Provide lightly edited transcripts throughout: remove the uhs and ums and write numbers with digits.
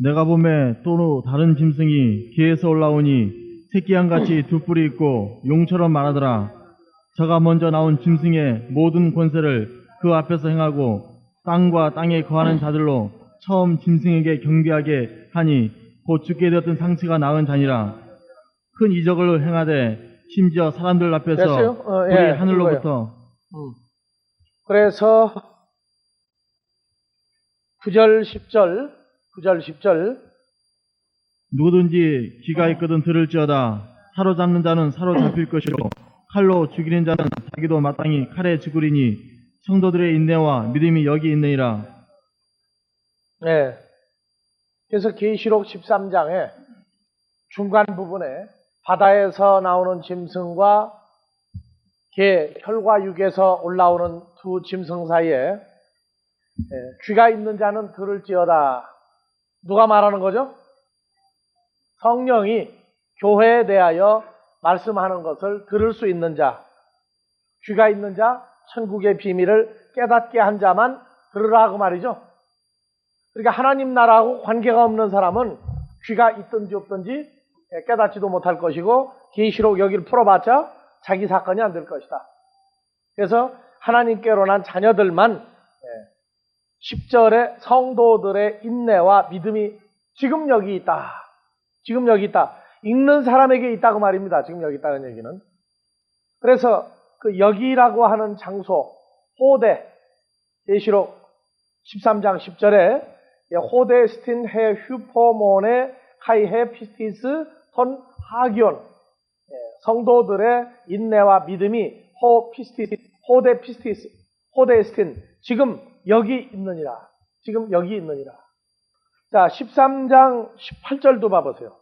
내가 보매 또 다른 짐승이 개에서 올라오니 새끼 양같이 두 뿔이 있고 용처럼 말하더라. 저가 먼저 나온 짐승의 모든 권세를 그 앞에서 행하고 땅과 땅에 거하는 자들로 처음 짐승에게 경배하게 하니 곧 죽게 되었던 상처가 나은 자니라. 큰 이적을 행하되 심지어 사람들 앞에서 됐어요? 불이 예, 하늘로부터 그래서 9절 10절 누구든지 귀가 있거든 들을지어다. 사로잡는 자는 사로잡힐 것이요 칼로 죽이는 자는 자기도 마땅히 칼에 죽으리니 성도들의 인내와 믿음이 여기 있느니라. 네. 그래서 계시록 13장의 중간 부분에 바다에서 나오는 짐승과 개, 혈과 육에서 올라오는 두 짐승 사이에 귀가 있는 자는 들을지어다. 누가 말하는 거죠? 성령이 교회에 대하여 말씀하는 것을 들을 수 있는 자, 귀가 있는 자, 천국의 비밀을 깨닫게 한 자만 들으라고 말이죠. 그러니까 하나님 나라하고 관계가 없는 사람은 귀가 있든지 없든지 깨닫지도 못할 것이고 계시록 여기를 풀어봤자 자기 사건이 안 될 것이다. 그래서 하나님께로 난 자녀들만 10절에 성도들의 인내와 믿음이 지금 여기 있다. 지금 여기 있다. 읽는 사람에게 있다고 말입니다. 지금 여기 있다는 얘기는. 그래서 그 여기라고 하는 장소, 호데, 계시록 13장 10절에 호데 스틴 해 휴포몬의 카이해 피스티스 톤 하기온, 성도들의 인내와 믿음이 호데 피스티스, 호데 스틴, 지금 여기 있느니라. 지금 여기 있느니라. 자, 13장 18절도 봐보세요.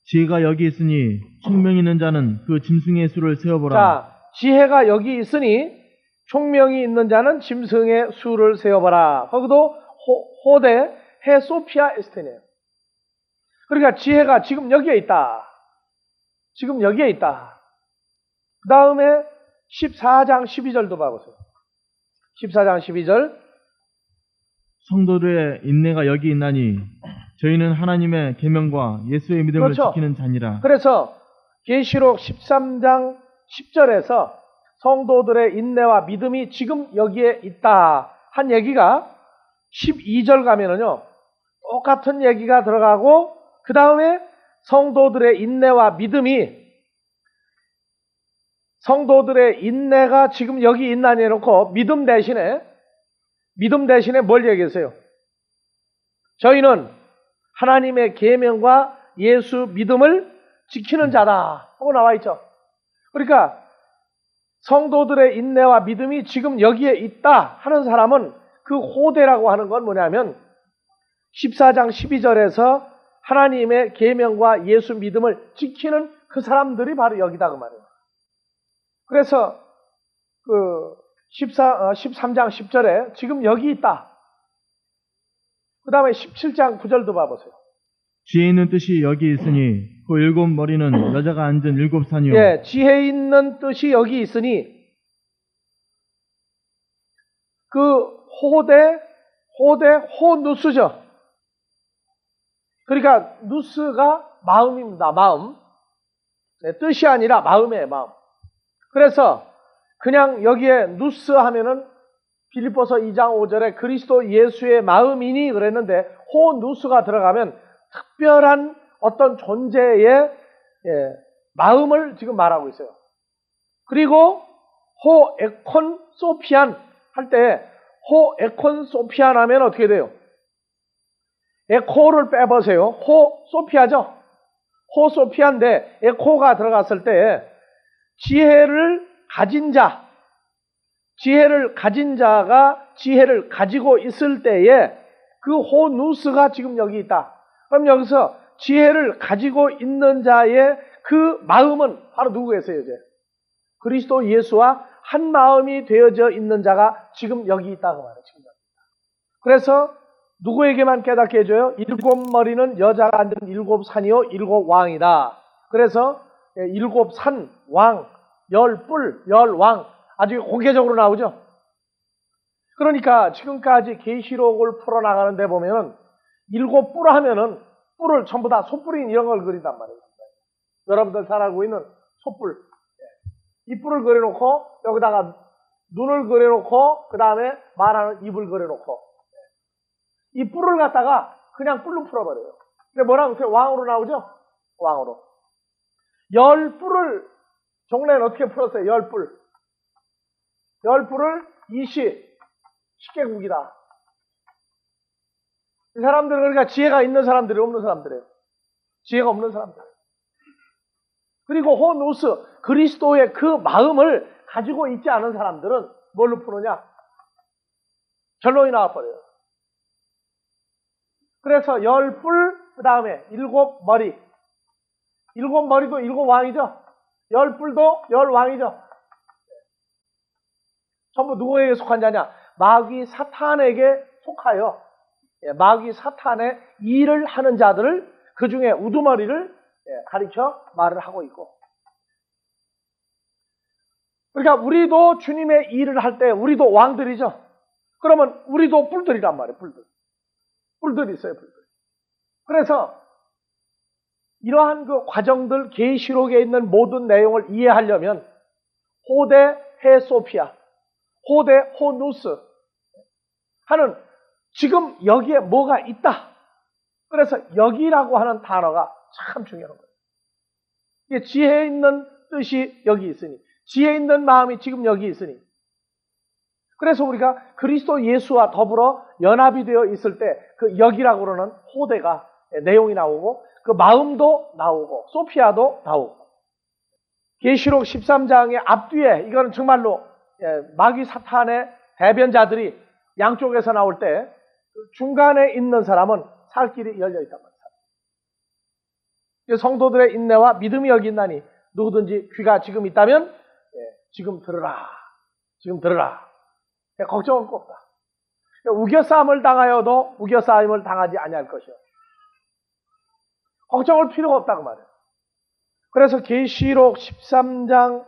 지혜가 여기 있으니 총명 있는 자는 그 짐승의 수를 세어보라. 자, 지혜가 여기 있으니 총명이 있는 자는 짐승의 수를 세어보라. 거기도 호데 해 소피아 에스테네요. 그러니까 지혜가 지금 여기에 있다. 지금 여기에 있다. 그 다음에 14장 12절도 봐보세요. 14장 12절. 성도들의 인내가 여기 있나니 저희는 하나님의 계명과 예수의 믿음을 그렇죠. 지키는 자니라. 그래서 계시록 13장 10절에서 성도들의 인내와 믿음이 지금 여기에 있다 한 얘기가 12절 가면은요 똑같은 얘기가 들어가고 그 다음에 성도들의 인내와 믿음이 성도들의 인내가 지금 여기 있나니 해놓고 믿음 대신에 뭘 얘기했어요? 저희는 하나님의 계명과 예수 믿음을 지키는 자다 하고 나와 있죠. 그러니까 성도들의 인내와 믿음이 지금 여기에 있다 하는 사람은 그 호대라고 하는 건 뭐냐면 14장 12절에서 하나님의 계명과 예수 믿음을 지키는 그 사람들이 바로 여기다 그 말이에요. 그래서 그 13장 10절에 지금 여기 있다. 그 다음에 17장 9절도 봐보세요. 지혜 있는 뜻이 여기 있으니 그 일곱 머리는 여자가 앉은 일곱 산이요. 예, 지혜 있는 뜻이 여기 있으니 그 호누스죠. 그러니까 누스가 마음입니다. 마음. 네, 뜻이 아니라 마음이에요. 마음. 그래서 그냥 여기에 누스 하면은 빌립보서 2장 5절에 그리스도 예수의 마음이니 그랬는데 호누스가 들어가면 특별한 어떤 존재의 마음을 지금 말하고 있어요. 그리고 호에콘 소피안 할 때 호에콘 소피안 하면 어떻게 돼요? 에코를 빼보세요. 호 소피아죠. 호 소피아인데 에코가 들어갔을 때 지혜를 가진 자가 지혜를 가지고 있을 때에 그 호누스가 지금 여기 있다. 그럼 여기서 지혜를 가지고 있는 자의 그 마음은 바로 누구겠어요, 이제? 그리스도 예수와 한 마음이 되어져 있는 자가 지금 여기 있다고 말해요, 지금. 그래서 누구에게만 깨닫게 해줘요? 일곱 머리는 여자가 앉은 일곱 산이요, 일곱 왕이다. 그래서 일곱 산, 왕, 열 뿔, 열 왕, 아주 공개적으로 나오죠. 그러니까 지금까지 계시록을 풀어나가는 데 보면 7뿔 하면은 뿔을 전부 다 소뿔인 이런 걸 그린단 말이에요. 여러분들 잘 알고 있는 소뿔. 이 뿔을 그려놓고 여기다가 눈을 그려놓고 그 다음에 말하는 입을 그려놓고 이 뿔을 갖다가 그냥 뿔로 풀어버려요. 근데 뭐라고 해요? 왕으로 나오죠? 왕으로. 10뿔을 종래는 어떻게 풀었어요? 10뿔. 10뿔을 이시 10개국이다. 이 사람들은 그러니까 지혜가 있는 사람들이 없는 사람들이에요. 지혜가 없는 사람들. 그리고 호누스 그리스도의 그 마음을 가지고 있지 않은 사람들은 뭘로 푸느냐? 결론이 나와버려요. 그래서 10뿔 그 다음에 7머리. 7머리도 7왕이죠. 10뿔도 10왕이죠. 전부 누구에게 속한 자냐? 마귀 사탄에게 속하여 마귀 사탄의 일을 하는 자들을 그 중에 우두머리를 가리켜 말을 하고 있고. 그러니까 우리도 주님의 일을 할 때 우리도 왕들이죠. 그러면 우리도 뿔들이란 말이에요. 뿔들. 뿔들이 있어요. 뿔들. 그래서 이러한 그 과정들 계시록에 있는 모든 내용을 이해하려면 호데 헤소피아, 호데 호누스 하는 지금 여기에 뭐가 있다. 그래서 여기라고 하는 단어가 참 중요한 거예요. 이게 지혜 있는 뜻이 여기 있으니, 지혜 있는 마음이 지금 여기 있으니. 그래서 우리가 그리스도 예수와 더불어 연합이 되어 있을 때 그 여기라고 그러는 호대가 내용이 나오고 그 마음도 나오고 소피아도 나오고. 계시록 13장의 앞뒤에 이거는 정말로 마귀 사탄의 대변자들이 양쪽에서 나올 때 중간에 있는 사람은 살 길이 열려 있단 말이에요. 성도들의 인내와 믿음이 여기 있나니 누구든지 귀가 지금 있다면 지금 들으라. 지금 들으라. 걱정할 거 없다. 우겨싸움을 당하여도 우겨싸움을 당하지 아니할 것이요. 걱정할 필요가 없다고 말해요. 그래서 계시록 13장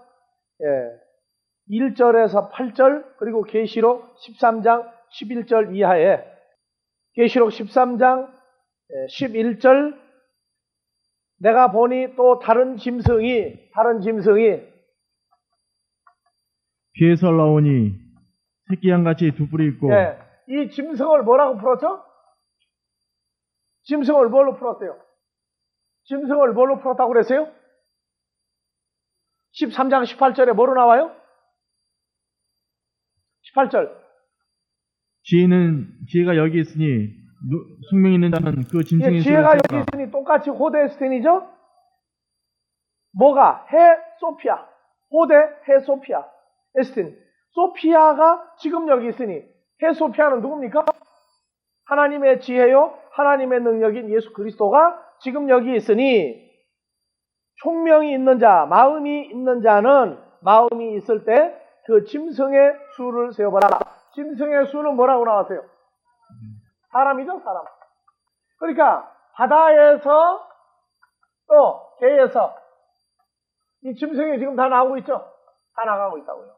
1절에서 8절 그리고 계시록 13장 11절 이하에 계시록 13장 11절 내가 보니 또 다른 짐승이 귀에서 올라오니 새끼 양같이 두 뿔이 있고 이 짐승을 뭐라고 풀었죠? 짐승을 뭘로 풀었어요? 짐승을 뭘로 풀었다고 그랬어요? 13장 18절에 뭐로 나와요? 18절 지혜가 여기 있으니 숙명 있는 자는 그 짐승의 지혜가 여기 있으니 똑같이 호데스틴이죠? 뭐가? 헤소피아. 호데 헤소피아. 에스틴. 소피아가 지금 여기 있으니 헤소피아는 누굽니까? 하나님의 지혜요 하나님의 능력인 예수 그리스도가 지금 여기 있으니 총명이 있는 자, 마음이 있는 자는 마음이 있을 때 그 짐승의 수를 세어봐라. 짐승의 수는 뭐라고 나왔어요? 사람이죠, 사람. 그러니까 바다에서 또 개에서 이 짐승이 지금 다 나오고 있죠? 다 나가고 있다고요.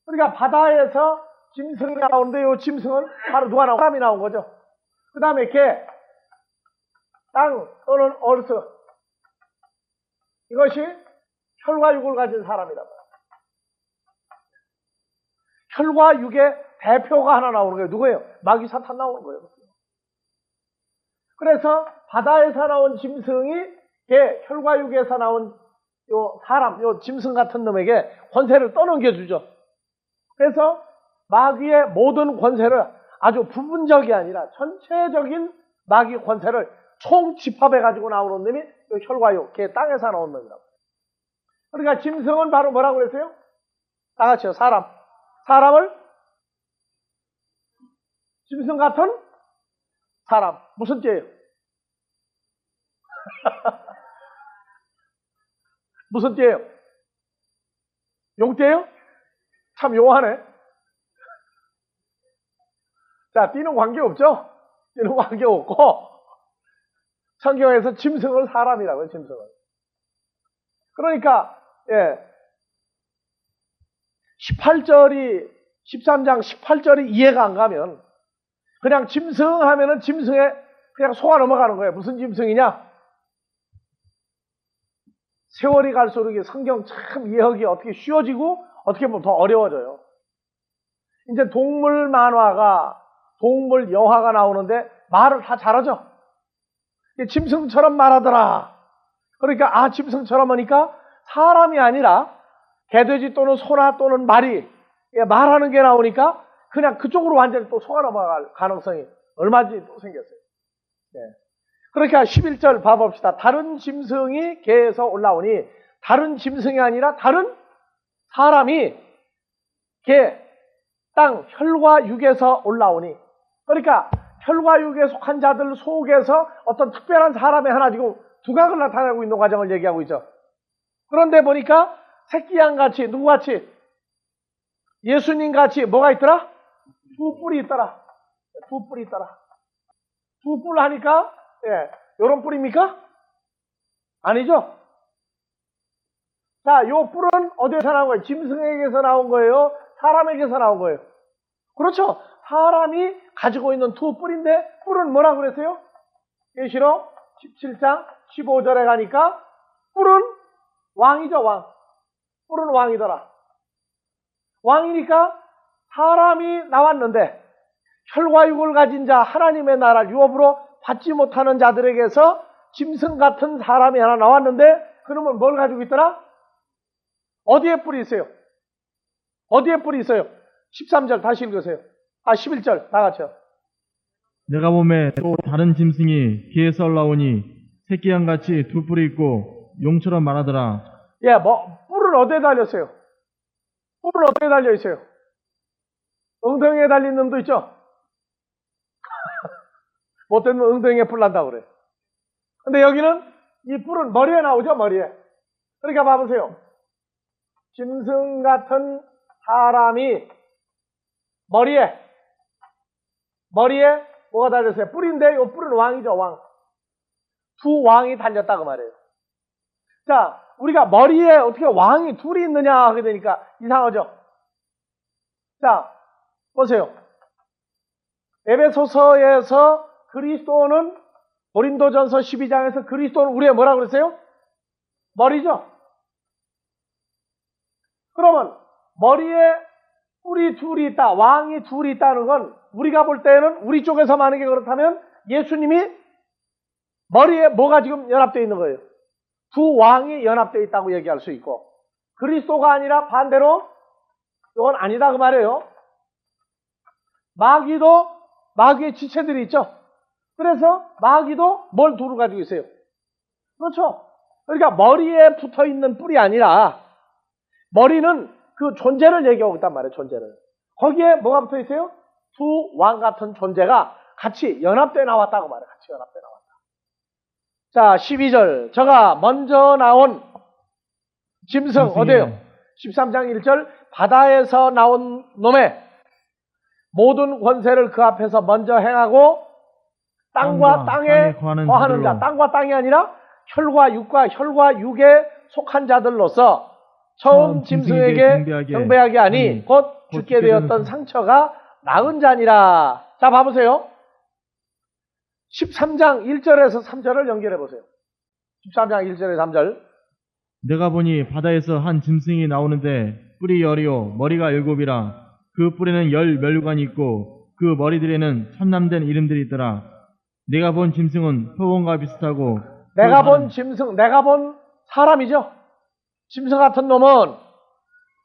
그러니까 바다에서 짐승이 나오는데 이 짐승은 바로 누가 나오고 사람이 나온 거죠. 그 다음에 개, 땅 또는 얼스 이것이 혈과 육을 가진 사람이란 말이에요. 혈과 육의 대표가 하나 나오는 거예요. 누구예요? 마귀 사탄 나오는 거예요. 그래서 바다에서 나온 짐승이 개, 혈과 육에서 나온 요 사람, 요 짐승 같은 놈에게 권세를 떠넘겨주죠. 그래서 마귀의 모든 권세를 아주 부분적이 아니라 전체적인 마귀 권세를 총 집합해가지고 나오는 놈이 요 혈과 육, 개, 땅에서 나온 놈이라고. 그러니까 짐승은 바로 뭐라고 그랬어요? 다 같이요. 사람을 짐승 같은 사람. 무슨 죄예요? 무슨 죄예요? 용죄예요? 참 용하네. 자, 띠는 관계없죠? 띠는 관계없고 성경에서 짐승을 사람이라고요. 짐승을. 그러니까 13장 18절이 이해가 안 가면 그냥 짐승하면은 짐승에 그냥 속아 넘어가는 거예요. 무슨 짐승이냐? 세월이 갈수록 이게 성경 참 이해하기 어떻게 쉬워지고 어떻게 보면 더 어려워져요. 이제 동물 만화가, 동물 영화가 나오는데 말을 다 잘하죠? 짐승처럼 말하더라. 그러니까 짐승처럼 하니까 사람이 아니라 개돼지 또는 소나 또는 말이 말하는 게 나오니까 그냥 그쪽으로 완전히 또 속아 넘어갈 가능성이 얼마든지 또 생겼어요. 네. 그러니까 11절 봐봅시다. 다른 짐승이 개에서 올라오니, 다른 짐승이 아니라 다른 사람이 개, 땅, 혈과 육에서 올라오니, 그러니까 혈과 육에 속한 자들 속에서 어떤 특별한 사람이 하나 지금 두각을 나타내고 있는 과정을 얘기하고 있죠. 그런데 보니까 새끼양같이, 누구같이? 예수님같이 뭐가 있더라? 두 뿔이 있더라. 두 뿔이 있더라. 두 뿔 하니까 요런 뿔입니까? 아니죠? 자, 요 뿔은 어디에서 나온 거예요? 짐승에게서 나온 거예요? 사람에게서 나온 거예요? 그렇죠? 사람이 가지고 있는 두 뿔인데, 뿔은 뭐라고 그랬어요? 계시록 17장 15절에 가니까 뿔은 왕이죠, 왕. 뿔은 왕이더라. 왕이니까 사람이 나왔는데 혈과 육을 가진 자, 하나님의 나라를 유업으로 받지 못하는 자들에게서 짐승 같은 사람이 하나 나왔는데, 그러면 뭘 가지고 있더라? 어디에 뿔이 있어요? 어디에 뿔이 있어요? 13절 다시 읽으세요. 11절 다 같이요. 내가 보매 또 다른 짐승이 개에서 올라오니 새끼양같이 두 뿔이 있고 용처럼 말하더라. 뿔은 어디에 달렸어요? 뿔은 어디에 달려 있어요? 엉덩이에 달린 놈도 있죠? 못된 놈 엉덩이에 뿔 난다고 그래. 근데 여기는 이 뿔은 머리에 나오죠, 머리에. 그러니까 봐보세요. 짐승 같은 사람이 머리에 뭐가 달렸어요? 뿔인데, 이 뿔은 왕이죠, 왕. 두 왕이 달렸다 그 말이에요. 자, 우리가 머리에 어떻게 왕이 둘이 있느냐 하게 되니까 이상하죠? 자, 보세요. 에베소서에서 그리스도는, 고린도전서 12장에서 그리스도는 우리의 뭐라고 그랬어요? 머리죠? 그러면 머리에 뿔이 둘이 있다, 왕이 둘이 있다는 건 우리가 볼 때는, 우리 쪽에서 만약에 그렇다면 예수님이 머리에 뭐가 지금 연합되어 있는 거예요? 두 왕이 연합되어 있다고 얘기할 수 있고, 그리스도가 아니라 반대로 이건 아니다 그 말이에요. 마귀의 지체들이 있죠. 그래서 마귀도 뭘 둘을 가지고 있어요? 그렇죠. 그러니까 머리에 붙어 있는 뿔이 아니라, 머리는 그 존재를 얘기하고 있단 말이에요, 존재를. 거기에 뭐가 붙어 있어요? 두 왕 같은 존재가 같이 연합되어 나왔다고 말해요. 같이 연합되어 나왔다. 자, 12절. 저가 먼저 나온 짐승, 어디에요? 13장 1절. 바다에서 나온 놈의 모든 권세를 그 앞에서 먼저 행하고 땅과 땅에 거하는 자. 땅과 땅이 아니라 혈과 육에 속한 자들로서 처음 짐승에게 경배하게 하니 곧 죽게 되었던 상처가 나은 자니라. 자, 봐보세요. 13장 1절에서 3절을 연결해 보세요. 13장 1절에서 3절. 내가 보니 바다에서 한 짐승이 나오는데 뿔이 열이요 머리가 7이라. 그 뿔에는 10면류관이 있고 그 머리들에는 참남된 이름들이 있더라. 내가 본 짐승은 표범과 비슷하고, 내가 본 짐승, 내가 본 사람이죠. 짐승 같은 놈은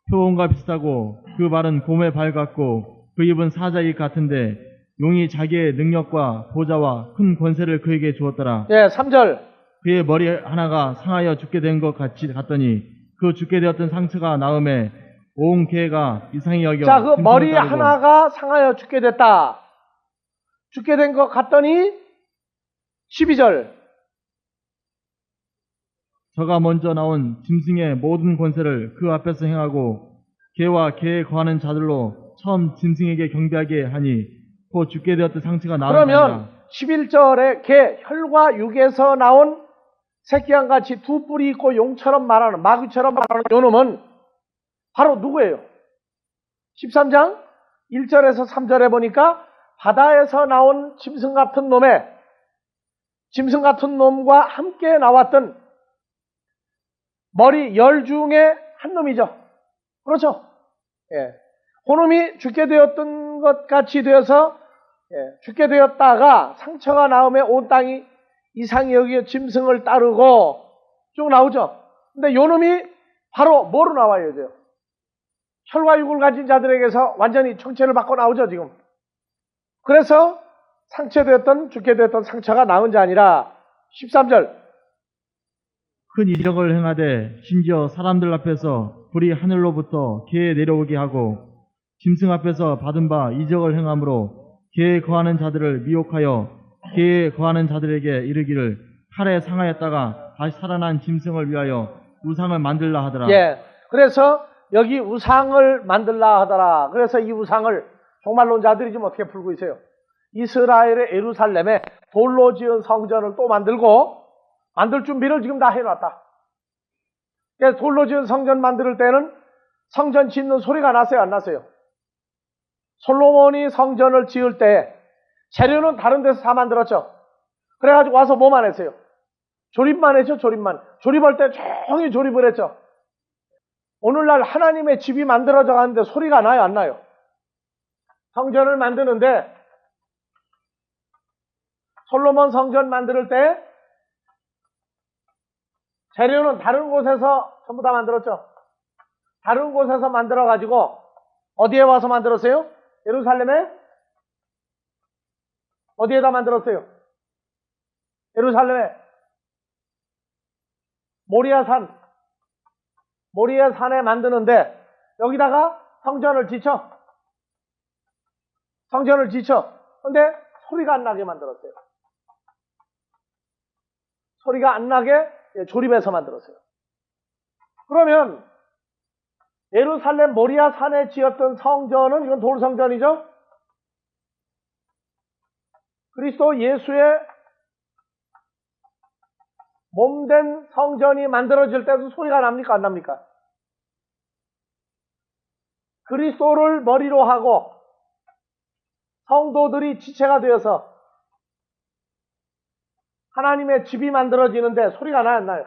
표범과 비슷하고 그 발은 곰의 발 같고 그 입은 사자의 같은데 용이 자기의 능력과 보좌와 큰 권세를 그에게 주었더라. 3절. 그의 머리 하나가 상하여 죽게 된 것 같더니 그 죽게 되었던 상처가 나음에 온 개가 이상히 여겨. 자, 그 머리 하나가 상하여 죽게 됐다. 죽게 된 것 같더니 12절. 저가 먼저 나온 짐승의 모든 권세를 그 앞에서 행하고 개와 개에 거하는 자들로 처음 짐승에게 경배하게 하니 곧 죽게 되었던 상처가 나은 그러면 자니라. 11절에 개, 혈과 육에서 나온 새끼양같이 두 뿔이 있고 용처럼 말하는, 마귀처럼 말하는 요 놈은 바로 누구예요? 13장 1절에서 3절에 보니까 바다에서 나온 짐승 같은 놈과 함께 나왔던 머리 10 중에 한 놈이죠. 그렇죠? 예. 그놈이 죽게 되었던 것 같이 되어서 죽게 되었다가 상처가 나오며 온 땅이 이상히 여기에 짐승을 따르고 쭉 나오죠. 근데 요 놈이 바로 뭐로 나와요, 이제? 혈과 육을 가진 자들에게서 완전히 정체를 받고 나오죠, 지금. 그래서 죽게 되었던 상처가 나은 자 아니라 13절. 큰 이적을 행하되 심지어 사람들 앞에서 불이 하늘로부터 개에 내려오게 하고 짐승 앞에서 받은 바 이적을 행함으로 개에 거하는 자들을 미혹하여 개에 거하는 자들에게 이르기를 칼에 상하였다가 다시 살아난 짐승을 위하여 우상을 만들라 하더라. 예. 그래서 여기 우상을 만들라 하더라. 그래서 이 우상을 종말론자들이 지금 어떻게 풀고 있어요? 이스라엘의 예루살렘에 돌로 지은 성전을 또 만들 준비를 지금 다 해놨다. 그래서 돌로 지은 성전 만들 때는 성전 짓는 소리가 났어요, 안 났어요? 솔로몬이 성전을 지을 때 재료는 다른 데서 다 만들었죠. 그래가지고 와서 뭐만 했어요? 조립만 했죠, 조립만. 조립할 때 조용히 조립을 했죠. 오늘날 하나님의 집이 만들어져 가는데 소리가 나요, 안 나요? 성전을 만드는데 솔로몬 성전 만들 때 재료는 다른 곳에서 전부 다 만들었죠. 다른 곳에서 만들어가지고 어디에 와서 만들었어요? 예루살렘에? 어디에다 만들었어요? 예루살렘에. 모리아산에 만드는데 여기다가 성전을 지쳐. 근데 소리가 안 나게 만들었어요. 소리가 안 나게 조립해서 만들었어요. 그러면 예루살렘 모리아산에 지었던 성전은 이건 돌성전이죠? 그리스도 예수의 몸된 성전이 만들어질 때도 소리가 납니까? 안 납니까? 그리스도를 머리로 하고 성도들이 지체가 되어서 하나님의 집이 만들어지는데 소리가 나요, 안 나요?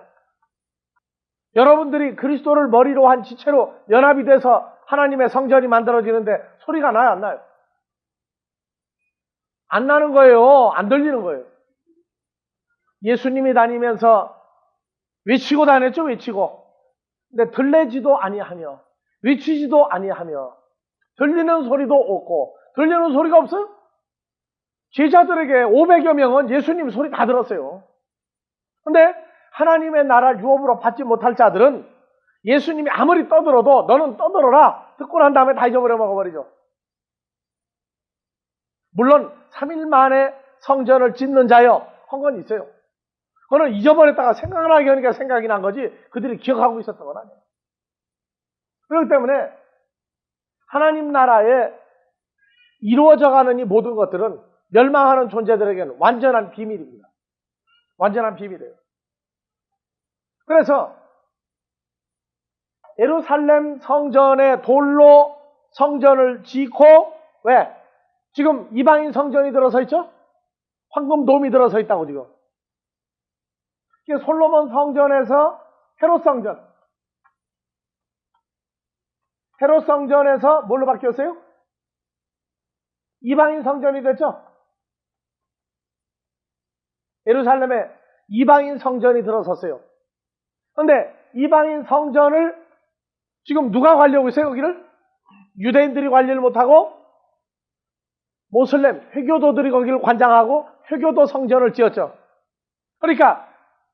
여러분들이 그리스도를 머리로 한 지체로 연합이 돼서 하나님의 성전이 만들어지는데 소리가 나요, 안 나요? 안 나는 거예요. 안 들리는 거예요. 예수님이 다니면서 외치고 다녔죠, 외치고. 근데 들리지도 아니하며 외치지도 아니하며 들리는 소리도 없고. 들리는 소리가 없어요? 제자들에게 500여 명은 예수님 소리 다 들었어요. 근데 하나님의 나라 유업으로 받지 못할 자들은 예수님이 아무리 떠들어도 너는 떠들어라. 듣고 난 다음에 다 잊어버려 먹어버리죠. 물론 3일 만에 성전을 짓는 자여 한 건 있어요. 그거는 잊어버렸다가 생각나게 하니까 생각이 난 거지 그들이 기억하고 있었던 건 아니에요. 그렇기 때문에 하나님 나라에 이루어져가는 이 모든 것들은 멸망하는 존재들에게는 완전한 비밀입니다. 완전한 비밀이에요. 그래서 예루살렘 성전에 돌로 성전을 짓고 왜? 지금 이방인 성전이 들어서 있죠? 황금돔이 들어서 있다고 지금. 이게 솔로몬 성전에서 헤롯 성전에서 뭘로 바뀌었어요? 이방인 성전이 됐죠? 예루살렘에 이방인 성전이 들어섰어요. 그런데 이방인 성전을 지금 누가 관리하고 있어요, 여기를? 유대인들이 관리를 못하고 모슬렘, 회교도들이 거기를 관장하고 회교도 성전을 지었죠. 그러니까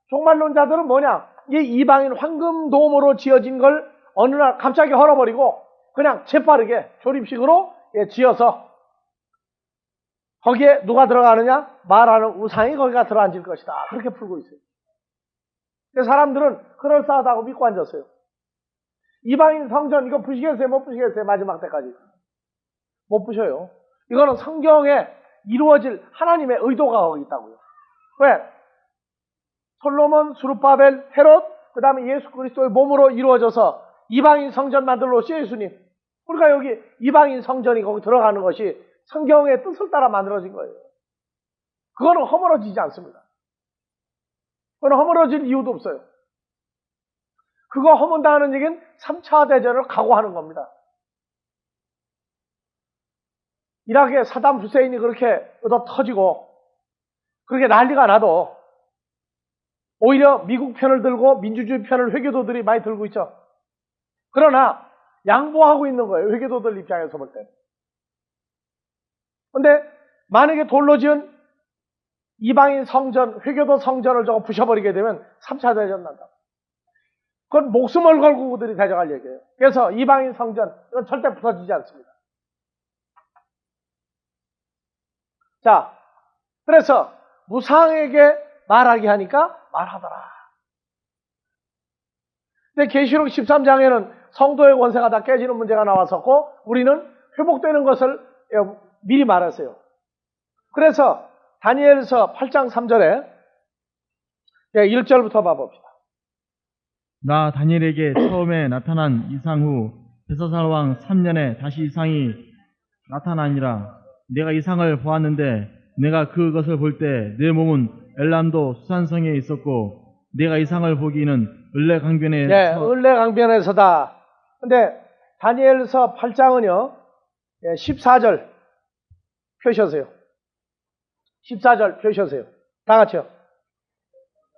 종말론자들은 뭐냐? 이 이방인 황금돔으로 지어진 걸 어느 날 갑자기 헐어버리고 그냥 재빠르게 조립식으로 지어서 거기에 누가 들어가느냐? 말하는 우상이 거기가 들어앉을 것이다. 그렇게 풀고 있어요. 근데 사람들은 그럴싸하다고 믿고 앉았어요. 이방인 성전 이거 부시겠어요? 못 부시겠어요? 마지막 때까지. 못 부셔요. 이거는 성경에 이루어질 하나님의 의도가 거기 있다고요. 왜? 솔로몬, 수르바벨, 헤롯, 그 다음에 예수 그리스도의 몸으로 이루어져서 이방인 성전 만들러 오시죠, 예수님. 우리가 여기 이방인 성전이 거기 들어가는 것이 성경의 뜻을 따라 만들어진 거예요. 그거는 허물어지지 않습니다. 그건 허물어질 이유도 없어요. 그거 허문다는 얘기는 3차 대전을 각오하는 겁니다. 이라크에 사담 후세인이 그렇게 얻어 터지고 그렇게 난리가 나도 오히려 미국 편을 들고 민주주의 편을 회교도들이 많이 들고 있죠. 그러나 양보하고 있는 거예요. 회교도들 입장에서 볼 때. 근데 만약에 돌로 지은 이방인 성전, 회교도 성전을 저거 부셔버리게 되면 3차 대전 난다. 그건 목숨을 걸고 그들이 대적할 얘기예요. 그래서 이방인 성전, 이건 절대 부서지지 않습니다. 자, 그래서 무상에게 말하게 하니까 말하더라. 근데 계시록 13장에는 성도의 권세가 다 깨지는 문제가 나왔었고 우리는 회복되는 것을 미리 말했어요. 그래서 다니엘서 8장 3절에 1절부터 봐봅시다. 나 다니엘에게 처음에 나타난 이상 후 벨사살 왕 3년에 다시 이상이 나타나니라. 내가 이상을 보았는데 내가 그것을 볼 때 내 몸은 엘람도 수산성에 있었고 내가 이상을 보기는 을레강변에 을레강변에서다. 근데 다니엘서 8장은요 14절 표시하세요. 14절 표시하세요. 다 같이요.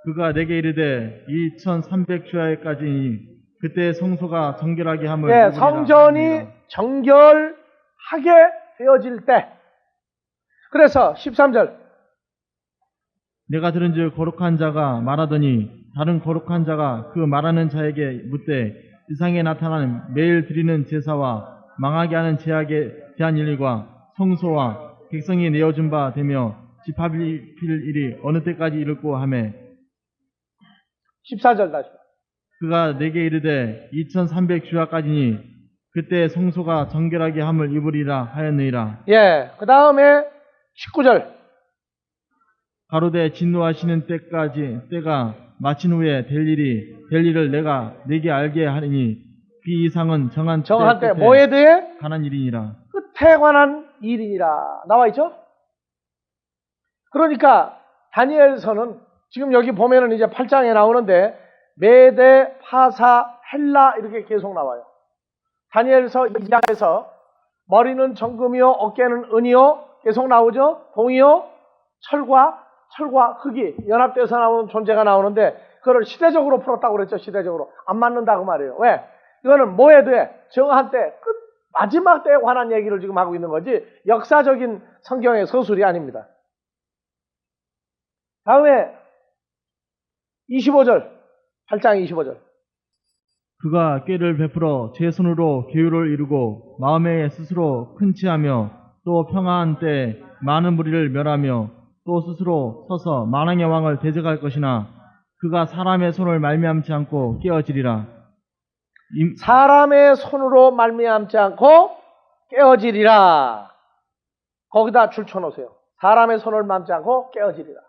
그가 내게 이르되 2300주야에까지니 그때 성소가 정결하게 함을 예, 성전이 정결하게 되어질 때. 그래서 13절 내가 들은즉 거룩한 자가 말하더니 다른 거룩한 자가 그 말하는 자에게 묻되 이상에 나타나는 매일 드리는 제사와 망하게 하는 제약에 대한 일과 성소와 백성이 내어준 바 되며 집합일 일이 어느 때까지 이르고 하매 14절 다시. 그가 내게 이르되 2300주야까지니 그때 성소가 정결하게 함을 입으리라 하였느니라. 예, 그 다음에 19절. 가로되 진노하시는 때가 마친 후에 될 일을 내가 내게 알게 하리니 그 이상은 정한 때 뭐에 대해? 관한 일이니라. 끝에 관한 일이니라. 나와 있죠? 그러니까 다니엘서는 지금 여기 보면은 이제 8장에 나오는데 메데, 파사, 헬라 이렇게 계속 나와요. 다니엘서 2장에서 머리는 정금이요 어깨는 은이요 계속 나오죠. 동이요 철과 흙이 연합돼서 나오는 존재가 나오는데 그걸 시대적으로 풀었다고 그랬죠. 시대적으로 안 맞는다고 말이에요. 왜? 이거는 뭐에 대해 정한 때 마지막 때에 관한 얘기를 지금 하고 있는 거지 역사적인 성경의 서술이 아닙니다. 다음에 25절 8장 25절 그가 꾀를 베풀어 제 손으로 계율을 이루고 마음에 스스로 큰 치하며 또 평화한 때 많은 무리를 멸하며 또 스스로 서서 만왕의 왕을 대적할 것이나 그가 사람의 손을 말미암지 않고 깨어지리라. 사람의 손으로 말미암지 않고 깨어지리라. 거기다 줄 쳐놓으세요. 사람의 손을 말미암지 않고 깨어지리라.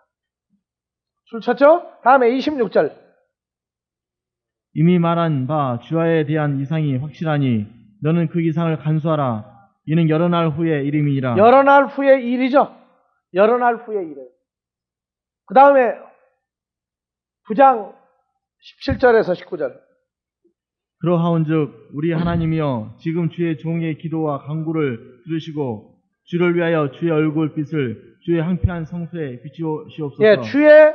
줄 쳤죠? 다음에 26절 이미 말한 바 주야에 대한 이상이 확실하니 너는 그 이상을 간수하라. 이는 여러 날 후의 일임이니라. 여러 날 후의 일이죠. 여러 날 후의 일이에요. 그 다음에 9장 17절에서 19절 그러하온즉 우리 하나님이여 지금 주의 종의 기도와 간구를 들으시고 주를 위하여 주의 얼굴빛을 주의 황폐한 성소에 비추시옵소서. 예, 주의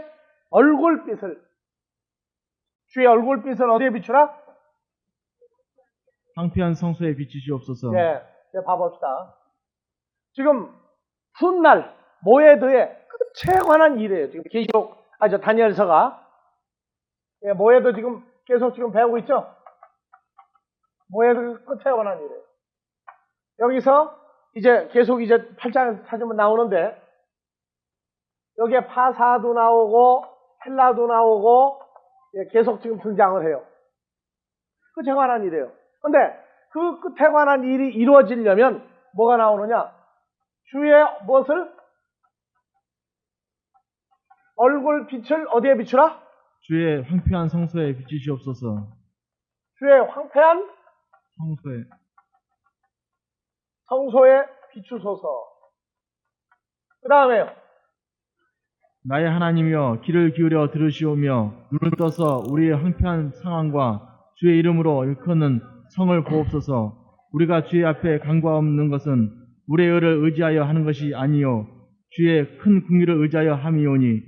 얼굴빛을 어디에 비추라? 황폐한 성소에 비추시옵소서. 예, 봐봅시다. 지금 훗날 모에드의 끝에 관한 일이에요. 지금 계시록 다니엘서가 모에드 지금 계속 지금 배우고 있죠. 모에드 끝에 관한 일이에요. 여기서 이제 계속 이제 8장에서 찾으면 나오는데 여기에 파사도 나오고 헬라도 나오고 계속 지금 등장을 해요. 끝에 관한 일이에요. 근데 그 끝에 관한 일이 이루어지려면 뭐가 나오느냐? 주의 무엇을? 얼굴 빛을 어디에 비추라? 주의 황폐한 성소에 비추시옵소서. 주의 황폐한 성소에 성소에 비추소서. 그 다음에요. 나의 하나님이여 길을 기울여 들으시오며 눈을 떠서 우리의 황폐한 상황과 주의 이름으로 일컫는 성을 보옵소서. 우리가 주의 앞에 간과 없는 것은 우리의 의를 의지하여 하는 것이 아니요 주의 큰 긍휼을 의지하여 함이오니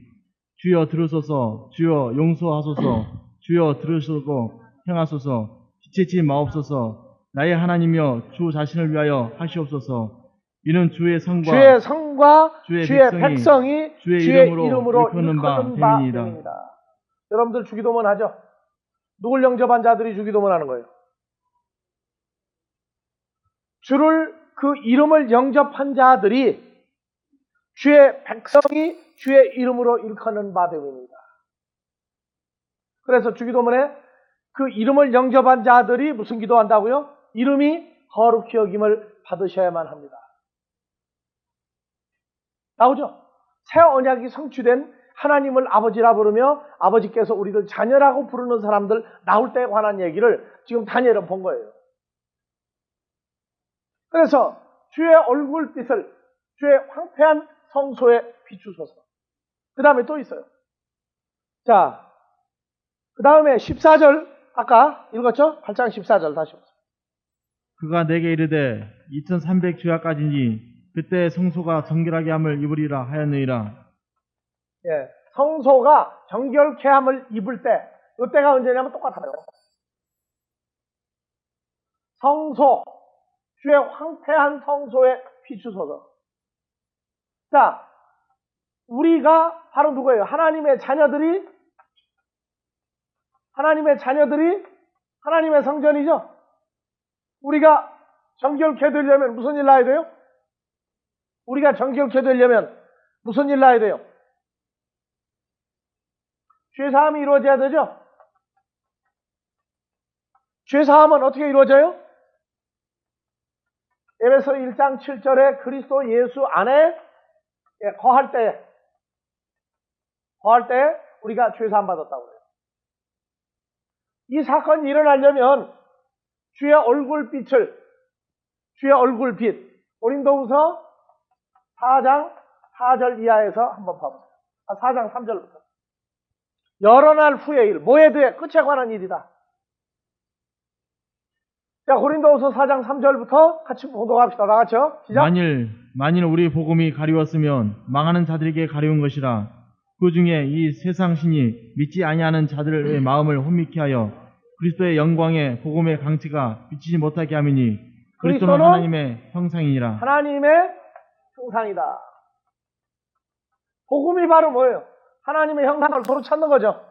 주여 들으소서. 주여 용서하소서. 주여 들으시고 행하소서. 지체치 마옵소서. 나의 하나님이여 주 자신을 위하여 하시옵소서. 이는 주의 성과 주의 주의 백성이 주의 주의 이름으로 이름으로 일컫는 바 일컫는 바 됨이니이다. 됨이니이다. 여러분들 주기도문 하죠? 누굴 영접한 자들이 주기도문 하는 거예요? 주를 그 이름을 영접한 자들이 주의 백성이 주의 이름으로 일컫는 바 됨이니이다. 그래서 주기도문에 그 이름을 영접한 자들이 무슨 기도한다고요? 이름이 거룩히 여김을 받으셔야만 합니다. 나오죠? 새 언약이 성취된 하나님을 아버지라 부르며 아버지께서 우리를 자녀라고 부르는 사람들 나올 때에 관한 얘기를 지금 다니엘은 본 거예요. 그래서 주의 얼굴빛을 주의 황폐한 성소에 비추소서. 그 다음에 또 있어요. 자, 그 다음에 14절 아까 읽었죠? 8장 14절 다시 보세요. 그가 내게 이르되 2300주야까지니 그때 성소가 정결하게 함을 입으리라 하였느니라. 예, 성소가 정결케 함을 입을 때, 이때가 언제냐면 똑같아요. 성소, 주의 황폐한 성소에 비추소서. 자, 우리가 바로 누구예요? 하나님의 자녀들이 하나님의 성전이죠? 우리가 정결케 되려면 무슨 일 나야 돼요? 우리가 정결케 되려면 무슨 일 나야 돼요? 죄사함이 이루어져야 되죠? 죄사함은 어떻게 이루어져요? 에베소 1장 7절에 그리스도 예수 안에 거할 때 우리가 죄사함 받았다고 해요. 이 사건이 일어나려면 주의 얼굴빛 고린도후서 4장 4절 이하에서 한번 봐보세요. 4장 3절부터. 여러 날 후의 일, 모에드의 끝에 관한 일이다. 자, 고린도후서 4장 3절부터 같이 공독합시다. 다 같이요. 시작. 만일 우리 복음이 가리웠으면 망하는 자들에게 가리운 것이라. 그 중에 이 세상 신이 믿지 아니하는 자들의 마음을 혼미케 하여 그리스도의 영광의 복음의 강치가 비치지 못하게 함이니 그리스도는 하나님의 형상이니라. 하나님의 형상이다. 복음이 바로 뭐예요? 하나님의 형상을 도로 찾는 거죠.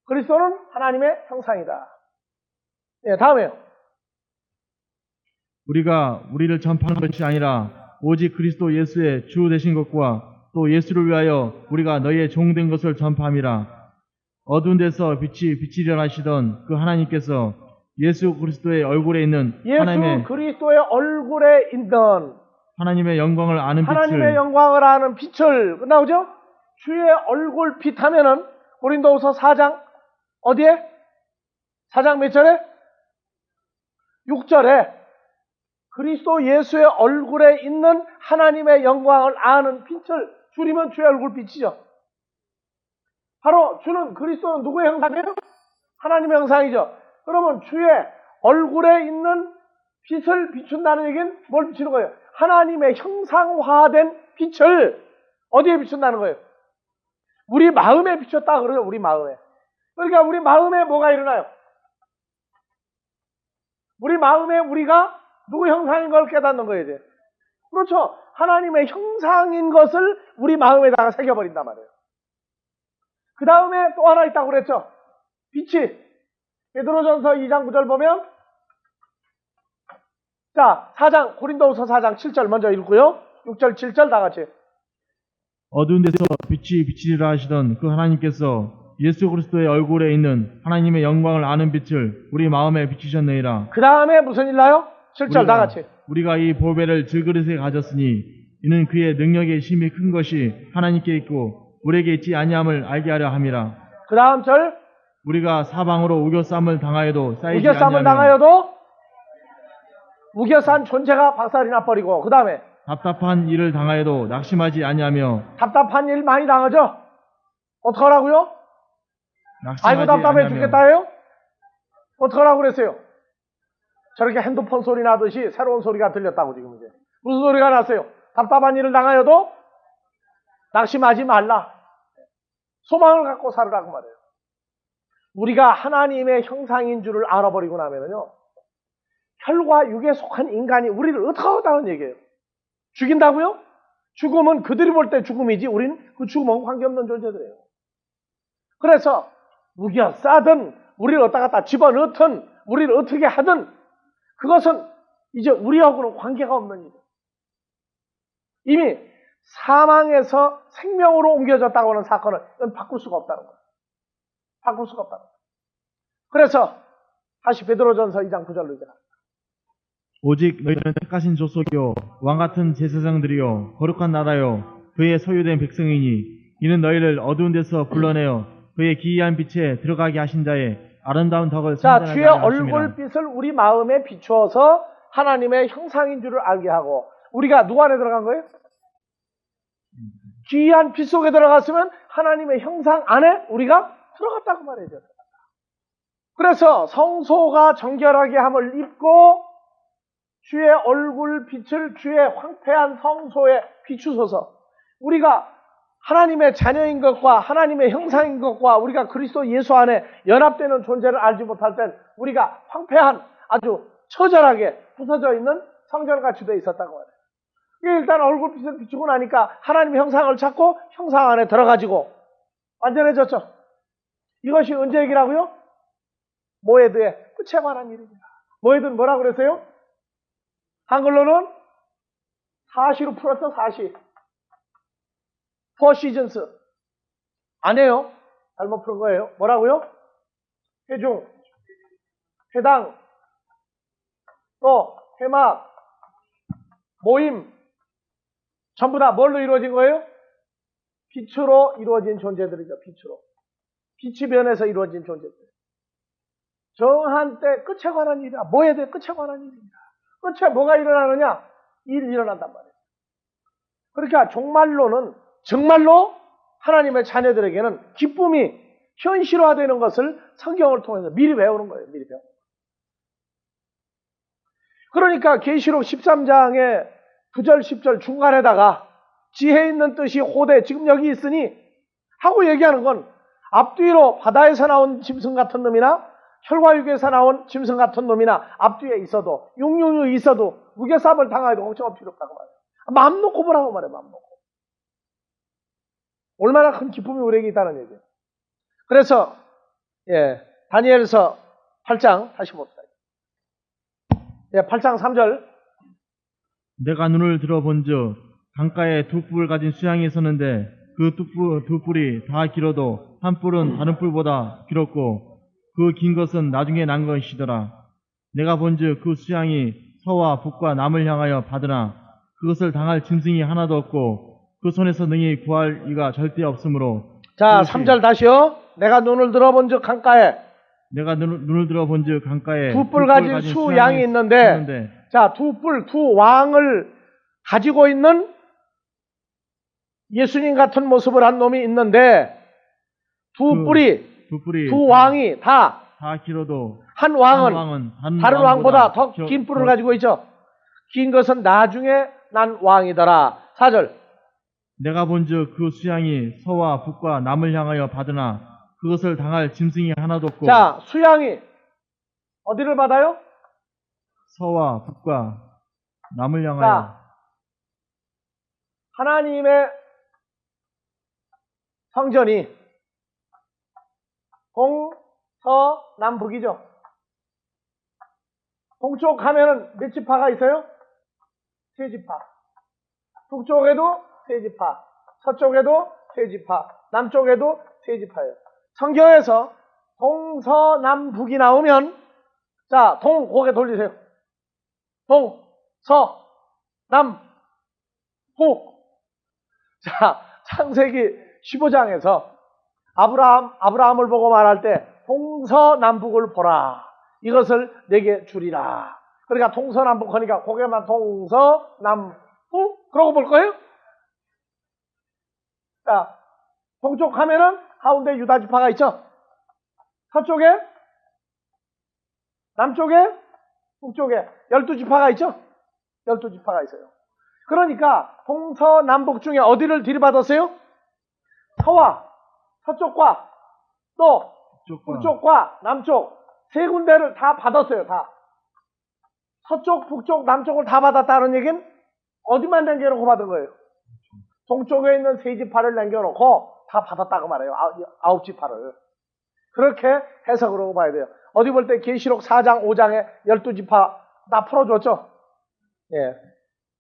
그리스도는 하나님의 형상이다. 예, 다음에요. 우리가 우리를 전파하는 것이 아니라 오직 그리스도 예수의 주 되신 것과 또 예수를 위하여 우리가 너희의 종된 것을 전파함이라. 어두운 데서 빛이 비치려 하시던 그 하나님께서 예수 그리스도의 얼굴에 있는 그리스도의 얼굴에 있던 하나님의 영광을 아는 빛을 끝나오죠? 주의 얼굴 빛 하면은 고린도후서 4장 어디에? 4장 몇 절에? 6절에 그리스도 예수의 얼굴에 있는 하나님의 영광을 아는 빛을 줄이면 주의 얼굴 빛이죠. 바로 주는 그리스도는 누구의 형상이에요? 하나님의 형상이죠. 그러면 주의 얼굴에 있는 빛을 비춘다는 얘기는 뭘 비추는 거예요? 하나님의 형상화된 빛을 어디에 비춘다는 거예요? 우리 마음에 비췄다 그러죠. 우리 마음에. 그러니까 우리 마음에 뭐가 일어나요? 우리 마음에 우리가 누구 형상인 걸 깨닫는 거예요, 이제. 그렇죠. 하나님의 형상인 것을 우리 마음에다가 새겨버린단 말이에요. 그 다음에 또 하나 있다고 그랬죠. 빛이. 베드로전서 2장 9절 보면 자, 4장 고린도후서 4장 7절 먼저 읽고요. 6절 7절 다 같이. 어두운 데서 빛이 비치리라 하시던 그 하나님께서 예수 그리스도의 얼굴에 있는 하나님의 영광을 아는 빛을 우리 마음에 비추셨느니라. 그 다음에 무슨 일 나요? 7절 다 같이. 우리가 이 보배를 질그릇에 가졌으니 이는 그의 능력의 힘이 큰 것이 하나님께 있고 우리에게 있지 아니함을 알게 하려 함이라. 그 다음 절. 우리가 사방으로 우겨쌈을 당하여도 쌓이지 우겨쌈을 아니하며 당하여도 우겨싼 존재가 박살이 나버리고 그 다음에 답답한 일을 당하여도 낙심하지 아니하며 답답한 일 많이 당하죠? 어떡하라고요? 아이고 낙심하지 답답해 아니하며 죽겠다요? 어떡하라고 그랬어요? 저렇게 핸드폰 소리 나듯이 새로운 소리가 들렸다고 지금 이제. 무슨 소리가 났어요? 답답한 일을 당하여도 낙심하지 말라. 소망을 갖고 살으라고 말해요. 우리가 하나님의 형상인 줄을 알아버리고 나면요, 혈과 육에 속한 인간이 우리를 어떻게 하다는 얘기예요. 죽인다고요? 죽음은 그들이 볼 때 죽음이지 우린 그 죽음하고 관계없는 존재들이에요. 그래서 무기여 싸든 우리를 어디다 갖다 집어넣든 우리를 어떻게 하든 그것은 이제 우리하고는 관계가 없는 일이에요. 이미 사망에서 생명으로 옮겨졌다고 하는 사건은 이건 바꿀 수가 없다는 거예요. 바꿀 수가 없다는 거예요. 그래서 다시 베드로전서 2장 9절로 이제 오직 너희는 택하신 족속이요 왕같은 제사장들이요 거룩한 나라요 그의 소유된 백성이니 이는 너희를 어두운 데서 불러내어 그의 기이한 빛에 들어가게 하신 자의 아름다운 덕을 자, 선전하게 주의 하려 하심이라. 얼굴빛을 우리 마음에 비추어서 하나님의 형상인 줄을 알게 하고 우리가 누구 안에 들어간 거예요? 기이한 빛 속에 들어갔으면 하나님의 형상 안에 우리가 들어갔다고 말해야죠. 그래서 성소가 정결하게 함을 입고 주의 얼굴 빛을 주의 황폐한 성소에 비추소서. 우리가 하나님의 자녀인 것과 하나님의 형상인 것과 우리가 그리스도 예수 안에 연합되는 존재를 알지 못할 땐 우리가 황폐한 아주 처절하게 부서져 있는 성전같이 되어 있었다고 말해요. 일단 얼굴빛을 비추고 나니까 하나님의 형상을 찾고 형상 안에 들어가지고 완전해졌죠. 이것이 언제 얘기라고요? 모에드의 끝에 관한 일입니다. 모에드는 뭐라고 그랬어요? 한글로는 사시로 풀었어, 사시. Four seasons. 아니에요. 잘못 푸른 거예요. 뭐라고요? 회중, 회당, 또 회막, 모임, 전부 다 뭘로 이루어진 거예요? 빛으로 이루어진 존재들이죠. 빛으로. 빛이 변해서 이루어진 존재들. 정한 때 끝에 관한 일이야. 뭐에 대해 끝에 관한 일입니다. 끝에 뭐가 일어나느냐? 일이 일어난단 말이에요. 그러니까 정말로 하나님의 자녀들에게는 기쁨이 현실화되는 것을 성경을 통해서 미리 배우는 거예요. 미리 배우는 거예요. 그러니까 계시록 13장의 9절 10절 중간에다가 지혜 있는 뜻이 호대 지금 여기 있으니 하고 얘기하는 건 앞뒤로 바다에서 나온 짐승 같은 놈이나 혈과 육에서 나온 짐승 같은 놈이나 앞뒤에 있어도 666 있어도 무게싸움을 당하여도 걱정할 필요 없다고 말해요. 마음 놓고 보라고 말해요. 마음 놓고. 얼마나 큰 기쁨이 우리에게 있다는 얘기예요. 그래서 다니엘서 8장 다시 봅시다. 8장 3절 내가 눈을 들어본즉 강가에 두 뿔을 가진 수양이 있었는데 그 두 뿔이 다 길어도 한 뿔은 다른 뿔보다 길었고 그 긴 것은 나중에 난 것이더라. 내가 본즉 그 수양이 서와 북과 남을 향하여 받으나 그것을 당할 짐승이 하나도 없고 그 손에서 능히 구할 이가 절대 없으므로. 자, 3절 다시요. 내가 눈을 들어본즉 강가에 내가 눈을 들어본즉 강가에 두 뿔 가진 수양이 있는데 자, 두 왕을 가지고 있는 예수님 같은 모습을 한 놈이 있는데 두 왕이 다 길어도 한 왕은 다른 왕보다 더 긴 뿔을 가지고 있죠. 긴 것은 나중에 난 왕이더라. 4절 내가 본즉 그 수양이 서와 북과 남을 향하여 받으나 그것을 당할 짐승이 하나도 없고. 자, 수양이 어디를 받아요? 서와 북과 남을 향하여. 자, 하나님의 성전이 동서남북이죠. 동쪽 가면은 몇 지파가 있어요? 세 지파. 북쪽에도 세 지파. 서쪽에도 세 지파. 남쪽에도 세 지파예요. 성경에서 동서남북이 나오면 자, 동 고개 돌리세요. 동, 서, 남, 북. 자, 창세기 15장에서 아브라함을 보고 말할 때 동서남북을 보라. 이것을 내게 주리라. 그러니까 동서남북 하니까 고개만 동서남북. 그러고 볼 거예요? 자, 동쪽 하면은 가운데 유다 지파가 있죠? 서쪽에, 남쪽에, 북쪽에 12지파가 있죠? 12지파가 있어요. 그러니까 동서남북 중에 어디를 들이받았어요? 서와 서쪽과 또 북쪽과 남쪽 세 군데를 다 받았어요. 다. 서쪽, 북쪽, 남쪽을 다 받았다는 얘기는 어디만 남겨놓고 받은 거예요? 동쪽에 있는 세 지파를 남겨놓고 다 받았다고 말해요. 9지파를. 그렇게 해석을 하고 봐야 돼요. 어디 볼 때 계시록 4장, 5장에 12지파 다 풀어줬죠? 예.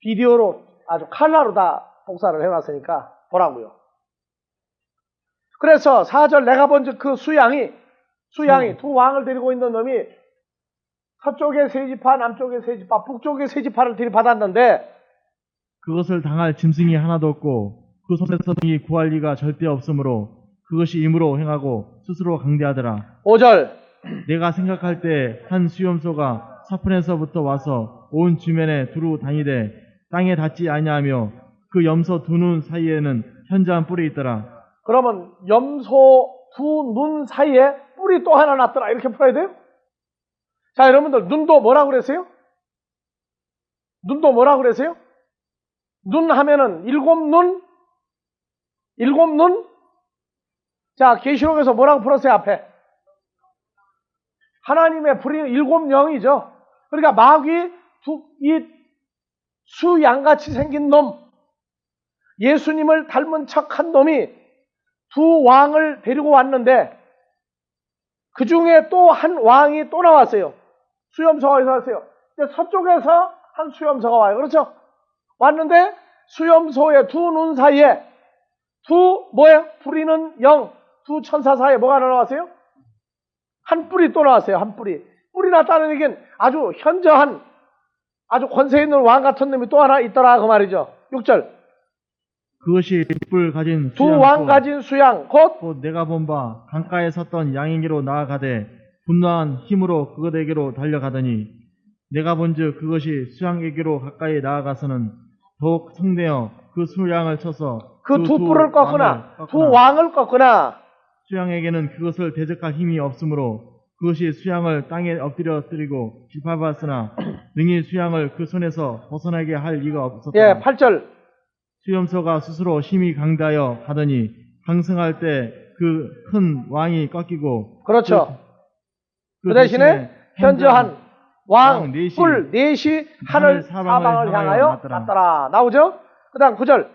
비디오로 아주 칼라로 다 복사를 해놨으니까 보라고요. 그래서 4절 내가 본 그 수양이 두 왕을 데리고 있는 놈이 서쪽의 세 지파, 남쪽의 세 지파, 북쪽의 세 지파를 들이받았는데 그것을 당할 짐승이 하나도 없고 그 손에서 능히 구할 리가 절대 없으므로 그것이 임으로 행하고 스스로 강대하더라. 5절 내가 생각할 때 한 수염소가 사푼에서부터 와서 온 주면에 두루 다니되 땅에 닿지 아니하며 그 염소 두 눈 사이에는 현저한 뿔이 있더라. 그러면 염소 두 눈 사이에 뿔이 또 하나 났더라. 이렇게 풀어야 돼요? 자, 여러분들 눈도 뭐라고 그랬어요? 눈도 뭐라고 그랬어요? 눈 하면은 일곱 눈? 자, 계시록에서 뭐라고 풀었어요, 앞에? 하나님의 불이 일곱 영이죠. 그러니까 마귀 이 수양같이 생긴 놈, 예수님을 닮은 척한 놈이 두 왕을 데리고 왔는데 그 중에 또 한 왕이 또 나왔어요. 수염소가 어디서 왔어요? 서쪽에서 한 수염소가 와요. 그렇죠? 왔는데 수염소의 두 눈 사이에 부리는 영, 두 천사 사이에 뭐가 나왔어요? 한 뿔이 또 나왔어요. 한 뿔이. 뿔이 났다는 얘기는 아주 현저한, 아주 권세 있는 왕 같은 놈이 또 하나 있더라 그 말이죠. 6절. 그것이 뿔 가진 두 왕 가진 수양 곧 내가 본 바 강가에 섰던 양에게로 나아가되 분노한 힘으로 그것에게로 달려가더니 내가 본즉 그것이 수양에게로 가까이 나아가서는 더욱 성내어 그 수양을 쳐서 그 두 뿔을 꺾으나 두 왕을 꺾으나 수양에게는 그것을 대적할 힘이 없으므로 그것이 수양을 땅에 엎드려뜨리고 짓밟았으나 능히 수양을 그 손에서 벗어나게 할 리가 없었다. 예, 8절. 수염소가 스스로 힘이 강다하여 가더니 강성할 때 그 큰 왕이 꺾이고 그렇죠. 그 대신에 현저한 왕, 뿔, 넷이 하늘 사방을 향하여 났더라. 나오죠? 그 다음 9절.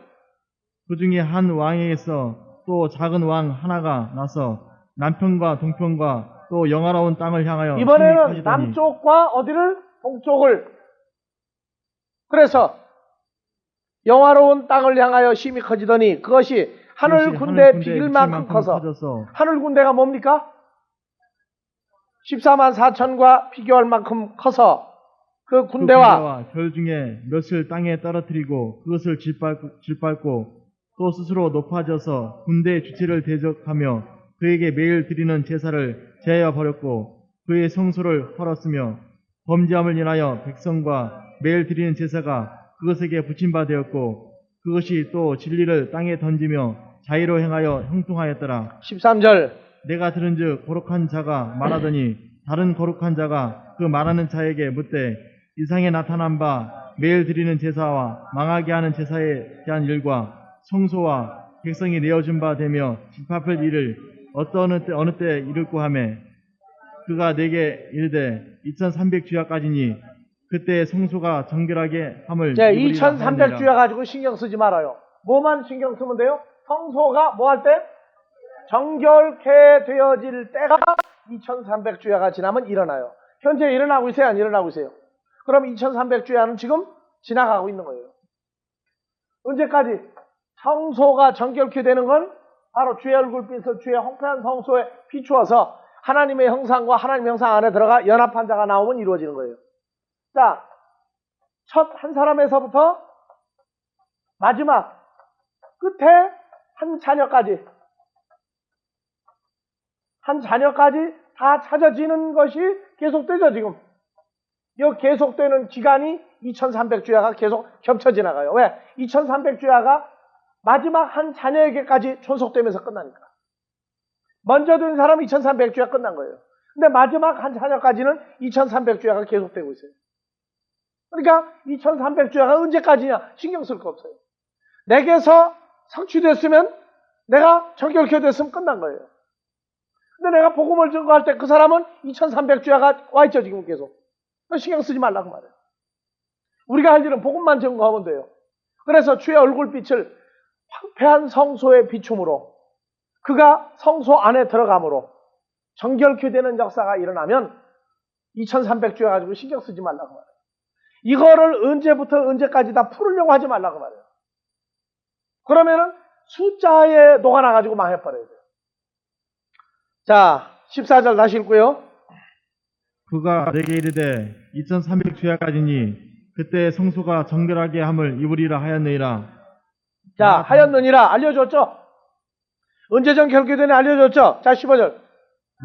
그 중에 한 왕에게서 또 작은 왕 하나가 나서 남편과 동편과 또 영화로운 땅을 향하여 이번에는 남쪽과 어디를? 동쪽을. 그래서 영화로운 땅을 향하여 심히 커지더니 그것이 하늘 군대에 비길 만큼 커서 하늘 군대가 뭡니까? 14만 4천과 비교할 만큼 커서 그 군대와 별 중에 몇을 땅에 떨어뜨리고 그것을 짓밟고 또 스스로 높아져서 군대의 주체를 대적하며 그에게 매일 드리는 제사를 제하여 버렸고 그의 성소를 헐었으며 범죄함을 인하여 백성과 매일 드리는 제사가 그것에게 붙임바 되었고 그것이 또 진리를 땅에 던지며 자의로 행하여 형통하였더라. 13절. 내가 들은즉 거룩한 자가 말하더니 다른 거룩한 자가 그 말하는 자에게 묻되 이상에 나타난 바 매일 드리는 제사와 망하게 하는 제사에 대한 일과 성소와 백성이 내어준 바 되며 짓밟을 일을 어느 때 이룰고 하매 그가 내게 이르되 2300주야까지니 그때 성소가 정결하게 함을 2300주야 가지고 신경 쓰지 말아요. 뭐만 신경 쓰면 돼요? 성소가 뭐 할 때? 정결케 되어질 때가 2300주야가 지나면 일어나요. 현재 일어나고 있어요? 안 일어나고 있어요? 그럼 2300주야는 지금 지나가고 있는 거예요. 언제까지? 성소가 정결케 되는 건 바로 주의 얼굴빛을 주의 황폐한 성소에 비추어서 하나님의 형상과 하나님의 형상 안에 들어가 연합한 자가 나오면 이루어지는 거예요. 자, 첫 한 사람에서부터 마지막 끝에 한 자녀까지 다 찾아지는 것이 계속되죠, 지금. 이 계속되는 기간이 2300주야가 계속 겹쳐 지나가요. 왜? 2300주야가 마지막 한 자녀에게까지 존속되면서 끝나니까. 먼저 된 사람은 2300주야 끝난 거예요. 근데 마지막 한 자녀까지는 2300주야가 계속되고 있어요. 그러니까 2300주야가 언제까지냐? 신경 쓸 거 없어요. 내게서 성취됐으면, 내가 정결케 됐으면 끝난 거예요. 근데 내가 복음을 증거할 때 그 사람은 2300주야가 와 있죠, 지금 계속. 신경 쓰지 말라고 말해요. 우리가 할 일은 복음만 증거하면 돼요. 그래서 주의 얼굴빛을 황폐한 성소에 비춤으로, 그가 성소 안에 들어감으로 정결케 되는 역사가 일어나면 2300주야 가지고 신경 쓰지 말라고 말해요. 이거를 언제부터 언제까지 다 풀으려고 하지 말라고 말해요. 그러면은 숫자에 녹아나가지고 망해버려야 돼요. 자, 14절 다시 읽고요. 그가 내게 이르되 2300주야까지니 그때 성소가 정결하게 함을 입으리라 하였느니라. 자, 하였느니라 알려줬죠? 언제 정결케 되냐 알려줬죠? 자, 15절.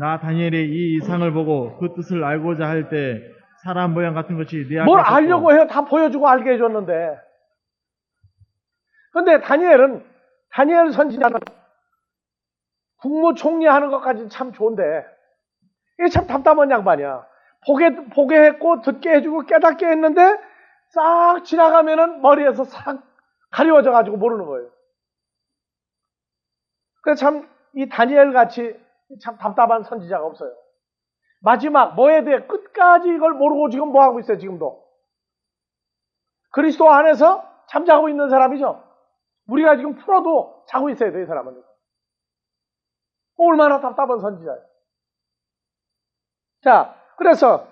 나 다니엘이 이 이상을 보고 그 뜻을 알고자 할 때 사람 모양 같은 것이 내 앞에 뭘 섰고, 알려고 해요? 다 보여주고 알게 해줬는데. 근데 다니엘 선지자는 국무총리 하는 것까지는 참 좋은데, 이게 참 답답한 양반이야. 보게 했고, 듣게 해주고, 깨닫게 했는데, 싹 지나가면은 머리에서 싹 가려워져가지고 모르는 거예요. 그래서 참, 이 다니엘 같이 참 답답한 선지자가 없어요. 마지막, 뭐에 대해 끝까지 이걸 모르고 지금 뭐 하고 있어요, 지금도. 그리스도 안에서 잠자고 있는 사람이죠. 우리가 지금 풀어도 자고 있어야 돼요, 이 사람은. 얼마나 답답한 선지자예요. 자, 그래서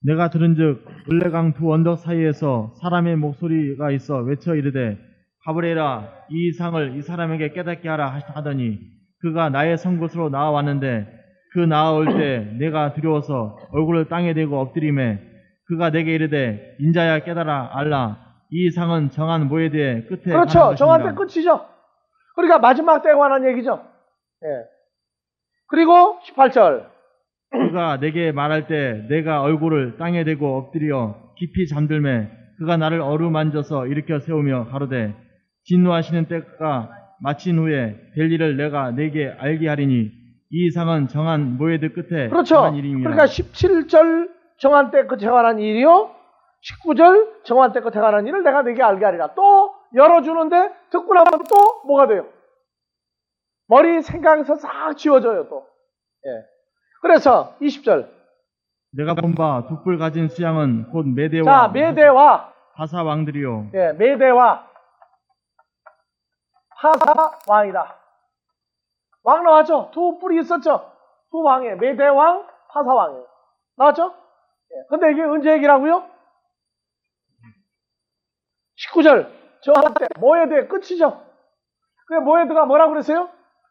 내가 들은즉 을레강 두 언덕 사이에서 사람의 목소리가 있어 외쳐 이르되 가브리엘아 이 이상을 이 사람에게 깨닫게 하라 하더니 그가 나의 선 곳으로 나아왔는데 그 나아올 때 내가 두려워서 얼굴을 땅에 대고 엎드리매 그가 내게 이르되 인자야 깨달아 알라 이 이상은 정한 모에 대해 끝에 그렇죠. 관한 정한 때 것이니라. 끝이죠. 그러니까 마지막 때에 관한 얘기죠. 예. 그리고 18절. 그가 내게 말할 때 내가 얼굴을 땅에 대고 엎드려 깊이 잠들매 그가 나를 어루만져서 일으켜 세우며 가로되 진노하시는 때가 마친 후에 될 일을 내가 내게 알게 하리니 이 이상은 정한 모에드 끝에 그렇죠. 관한 일임이라. 그러니까 17절 정한 때 끝에 관한 일이요. 19절 정한 때 끝에 관한 일을 내가 내게 알게 하리라. 또 열어주는데 듣고 나면 또 뭐가 돼요? 머리 생각에서 싹 지워져요 또. 예. 그래서 20절. 내가 본 바 두 뿔 가진 수양은 곧 메대와 자, 메대와 바사 왕들이요. 예, 메대와 파사 왕이다. 왕 나왔죠? 두 뿔이 있었죠? 두 왕이에요. 메대 왕, 파사 왕이에요. 나왔죠? 예. 근데 이게 언제 얘기라고요? 19절. 정한 때 뭐에 대해 끝이죠? 그 모에드가 뭐라고 그랬어요?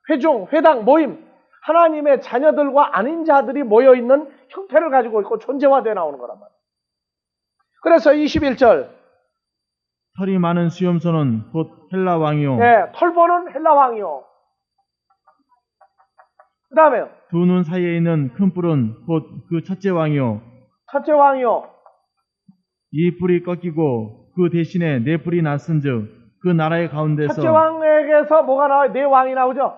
회중, 회당, 모임. 하나님의 자녀들과 아닌 자들이 모여있는 형태를 가지고 있고 존재화되어 나오는 거란 말이에요. 그래서 21절. 털이 많은 수염소는 곧 헬라 왕이요. 네, 털보는 헬라 왕이요. 그 다음에요. 두 눈 사이에 있는 큰 뿔은 곧 그 첫째 왕이요. 첫째 왕이요. 이 뿔이 꺾이고 그 대신에 네 뿔이 났은즉 그 나라의 가운데서 첫째 왕에게서 뭐가 나와요? 네 왕이 나오죠?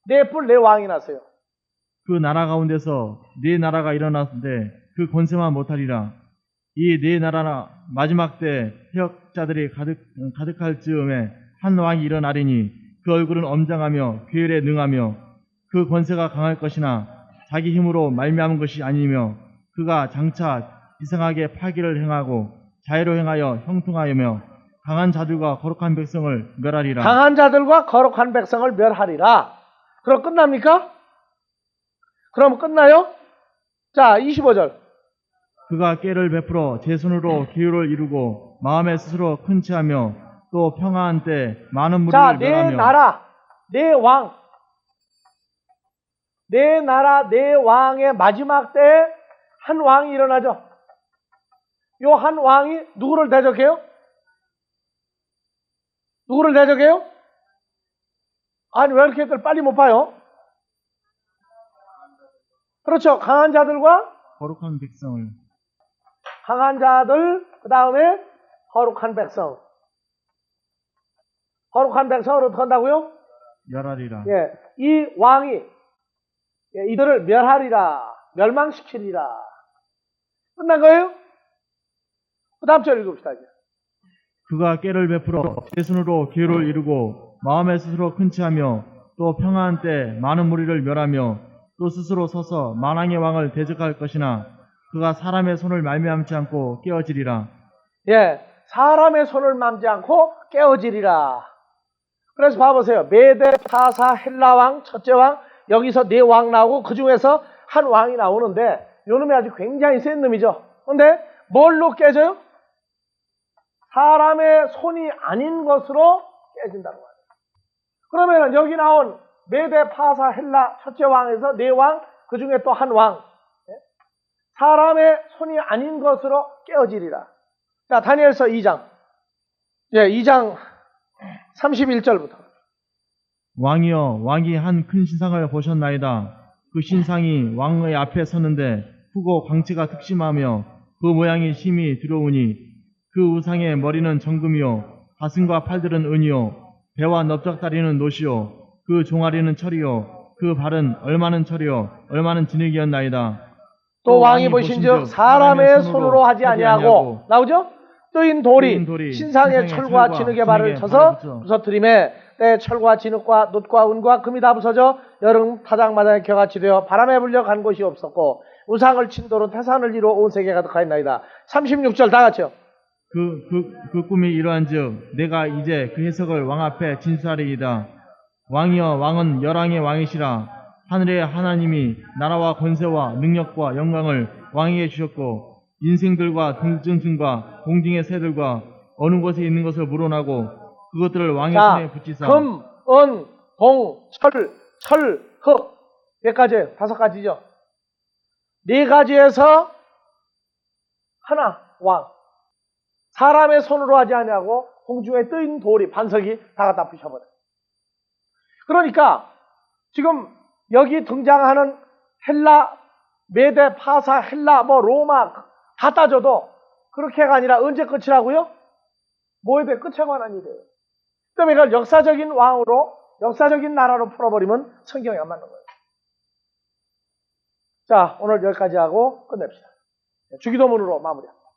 네 뿔, 네 왕이 났어요. 그 나라 가운데서 네 나라가 일어났는데 그 권세만 못하리라. 이 네 나라나 마지막 때 해역자들이 가득할 즈음에 한 왕이 일어나리니 그 얼굴은 엄장하며 괴율에 능하며 그 권세가 강할 것이나 자기 힘으로 말미암은 것이 아니며 그가 장차 이상하게 파기를 행하고 자유로 행하여 형통하여며 강한 자들과 거룩한 백성을 멸하리라. 강한 자들과 거룩한 백성을 멸하리라. 그럼 끝납니까? 그럼 끝나요? 자, 25절. 그가 꾀를 베풀어 제 손으로 기후를 이루고 마음에 스스로 큰 체하며 또 평화한 때 많은 무리를 자, 네 멸하며 나라, 네 왕. 네 나라, 네 왕의 마지막 때에 한 왕이 일어나죠. 요 한 왕이 누구를 대적해요? 누구를 대적해요? 아니, 왜 이렇게들 빨리 못 봐요? 그렇죠. 강한 자들과 거룩한 백성을 강한 자들, 그 다음에 거룩한 백성. 거룩한 백성을 어떻게 한다고요? 멸하리라. 예, 이 왕이 이들을 멸하리라, 멸망시키리라. 끝난 거예요? 그 다음 절 읽읍시다. 이제. 그가 깨를 베풀어 제 손으로 기회를 이루고 마음에 스스로 큰 체하며 또 평안한 때 많은 무리를 멸하며 또 스스로 서서 만왕의 왕을 대적할 것이나 그가 사람의 손을 말미암지 않고 깨어지리라. 예, 사람의 손을 맘지 않고 깨어지리라. 그래서 봐보세요. 메데, 파사, 헬라 왕, 첫째 왕, 여기서 네 왕 나오고 그 중에서 한 왕이 나오는데 요 놈이 아주 굉장히 센 놈이죠. 근데 뭘로 깨져요? 사람의 손이 아닌 것으로 깨진다는 거예요. 그러면 여기 나온 메데, 파사, 헬라 첫째 왕에서 네 왕, 그 중에 또 한 왕, 사람의 손이 아닌 것으로 깨어지리라. 자, 다니엘서 2장. 예, 2장 31절부터. 왕이여 왕이 한 큰 신상을 보셨나이다. 그 신상이 왕의 앞에 섰는데 크고 광채가 특심하며 그 모양이 심히 두려우니 그 우상의 머리는 정금이요 가슴과 팔들은 은이요 배와 넓적다리는 노시요 그 종아리는 철이요 그 발은 얼마는 철이요 얼마는 진흙이었나이다. 또 왕이 보신즉 사람의 손으로 하지 아니하고 나오죠? 뜨인 돌이 신상의 철과 진흙의 발을 쳐서 부서뜨림에 때 철과 진흙과 놋과 은과 금이 다 부서져 여름 타작마당에 겨같이 되어 바람에 불려 간 곳이 없었고 우상을 친 돌은 태산을 이루어 온 세계에 가득하였나이다. 36절 다 같이요. 그 꿈이 이러한즉 내가 이제 그 해석을 왕 앞에 진술하리이다. 왕이여 왕은 열왕의 왕이시라. 하늘의 하나님이 나라와 권세와 능력과 영광을 왕에게 주셨고 인생들과 등등과 공중의 새들과 어느 곳에 있는 것을 물어나고 그것들을 왕의 손에 붙이사 금, 은, 동, 철, 흙 몇 가지예요? 5가지죠. 4가지에서 하나 왕. 사람의 손으로 하지 아니하고 공중에 뜨인 돌이 반석이 다 갖다 부셔버려. 그러니까 지금 여기 등장하는 헬라, 메데, 파사, 헬라, 로마 다 따져도 그렇게가 아니라 언제 끝이라고요? 뭐에 대해 끝에 관한 일이에요. 그다음에 이걸 역사적인 왕으로, 역사적인 나라로 풀어버리면 성경이 안 맞는 거예요. 자, 오늘 여기까지 하고 끝냅시다. 주기도문으로 마무리합니다.